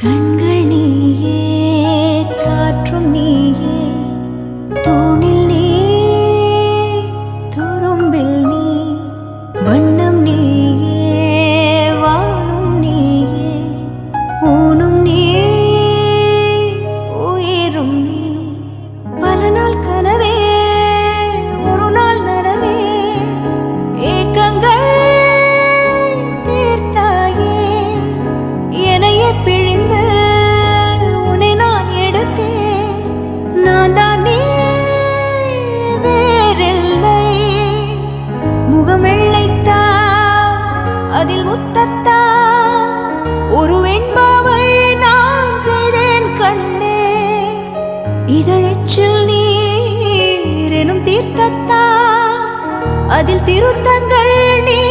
கண்கள் நீயே, காற்றும் நீயே, தூணில் நீ, துரும்பில் நீ, வண்ணம் நீயே, வானும் நீயே, ஊனும் நீ, உயிரும் நீ. பல நாள் கனவே, ஒரு நாள் நனவே, ஏக்கங்கள் தீர்த்தாயே, என்னையே பிழிந்து உன்னை நான் எடுத்தேன். நான் தான் நீ, வேறில்லை. முகம் வெள்ளைத்தா, அதில் முத்தத்தா, ஒரு வெண்பாவை நான் செய்தேன் கண்ணே. இதழச்சில் நீர் எனும் தீர்த்தத்தா, அதில் திருத்தங்கள் நீ